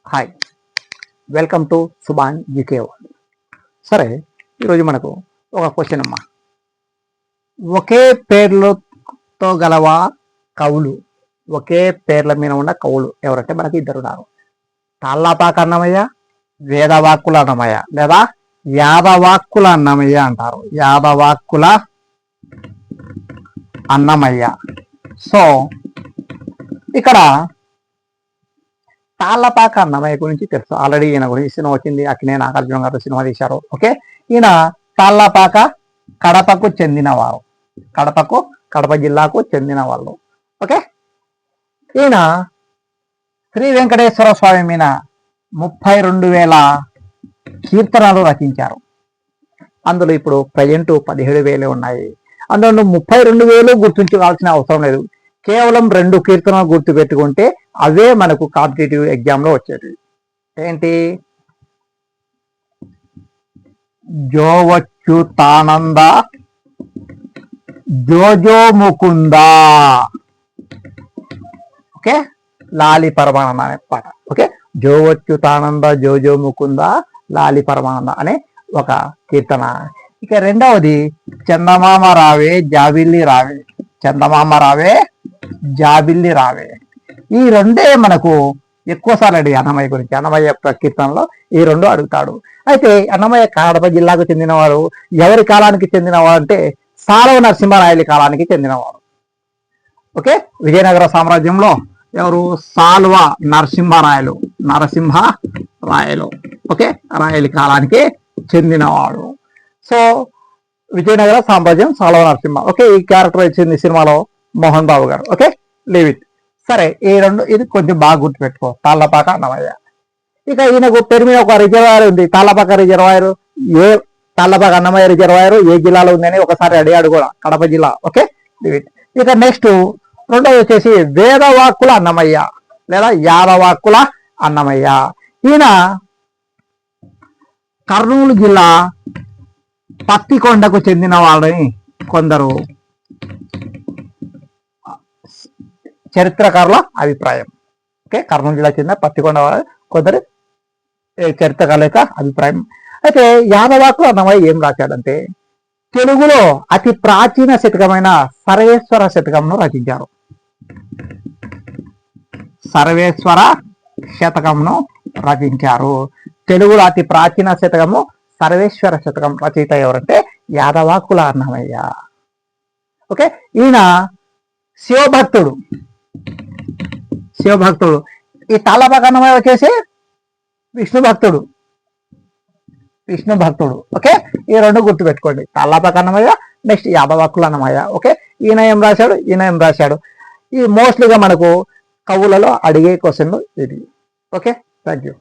Hi, welcome to Subhan GK world. సరే, ఈరోజు మనకు ఒక క్వశ్చన్ అమ్మా. ఒకే పేర్లతో గలవా కవులు, ఒకే పేర్ల మీద ఉన్న కవులు ఎవరంటే మనకి ఇద్దరు ఉన్నారు. తాళ్ళపాక అన్నమయ్య, వేదవాక్కుల అన్నమయ్య లేదా యాదవాక్కుల అన్నమయ్య అంటారు. యాదవాక్కుల అన్నమయ్య. సో ఇక్కడ తాళ్ళపాక అన్నమయ్య గురించి తెలుసు ఆల్రెడీ. ఈయన గురించి సినిమా వచ్చింది, అక్కినేని నాగార్జున గారు సినిమా తీశారు. ఓకే, ఈయన తాళ్ళపాక కడపకు చెందినవారు, కడప జిల్లాకు చెందిన వాళ్ళు. ఓకే, ఈయన శ్రీ వెంకటేశ్వర స్వామి మీద 32,000 కీర్తనలు రచించారు. అందులో ఇప్పుడు ప్రజెంట్ 17,000 ఉన్నాయి. అందులో 32,000 గుర్తుంచుకోవాల్సిన అవసరం లేదు. కేవలం 2 కీర్తనలు గుర్తు పెట్టుకుంటే అవే మనకు కాంపిటేటివ్ ఎగ్జామ్లో వచ్చేది. ఏంటి? జోవచ్యుతానంద జోజో ముకుంద, ఓకే, లాలి పరమానంద అనే పాట. ఓకే, జోవచ్యుతానంద జోజో ముకుంద లాలి పరమానంద అనే ఒక కీర్తన. ఇక రెండవది చందమామ రావే జాబిల్లి రావే, చందమామ రావే జాబిల్లి రావే. ఈ రెండే మనకు ఎక్కువసార్లు అడిగి అన్నమయ్య గురించి. అన్నమయ్య కీర్తనలో ఈ రెండు అడుగుతాడు. అయితే అన్నమయ్య కడప జిల్లాకు చెందినవాడు. ఎవరి కాలానికి చెందినవాడు అంటే సాలవ నరసింహరాయల కాలానికి చెందినవాడు. ఓకే, విజయనగర సామ్రాజ్యంలో ఎవరు? సాల్వ నరసింహరాయలు. ఓకే, రాయల కాలానికి చెందినవాడు. సో విజయనగర సామ్రాజ్యం, సాల్వ నరసింహ. ఓకే, ఈ క్యారెక్టర్ వచ్చింది సినిమాలో మోహన్ బాబు గారు. Okay, leave it. సరే, ఈ రెండు ఇది కొంచెం బాగా గుర్తుపెట్టుకో, తాళ్ళపాక అన్నమయ్య. ఇక ఈయనకు పేరు మీద ఒక రిజర్వాయర్ ఉంది, తాళ్ళపాక రిజర్వాయర్. తాళ్ళపాక అన్నమయ్య రిజర్వాయర్ ఏ జిల్లాలో ఉందని ఒకసారి అడిగాడు కూడా, కడప జిల్లా. Okay, leave it. ఇక నెక్స్ట్ రెండోది వచ్చేసి వేదవాక్కుల అన్నమయ్య లేదా యాదవాక్కుల అన్నమయ్య. ఈయన కర్నూలు జిల్లా పత్తికొండకు చెందిన వాళ్ళని కొందరు చరిత్రకారుల అభిప్రాయం. ఓకే, కర్నూలు జిల్లా చెందిన పత్తికొండ కొందరు చరిత్రకారుల యొక్క అభిప్రాయం. అయితే యాదవాక్కుల అన్నమయ్య ఏం రాశాడంటే తెలుగులో అతి ప్రాచీన శతకమైన సర్వేశ్వర శతకంను రచించారు. సర్వేశ్వర శతకంను రచించారు. తెలుగులో అతి ప్రాచీన శతకము సర్వేశ్వర శతకం రచయిత ఎవరంటే యాదవాక్కుల అన్నమయ్య. ఓకే, ఈయన శివభక్తుడు. ఈ తాళ్ళపాక అన్నమయ్య వచ్చేసి విష్ణు భక్తుడు. ఓకే, ఈ రెండు గుర్తుపెట్టుకోండి, తాళ్ళపాక అన్నమయ్య, నెక్స్ట్ యాదవాక్కుల అన్నమయ్య. ఓకే, ఈయన ఏం రాశాడు. ఈ మోస్ట్లీగా మనకు కవులలో అడిగే క్వశ్చన్లు ఇది. Okay, thank you.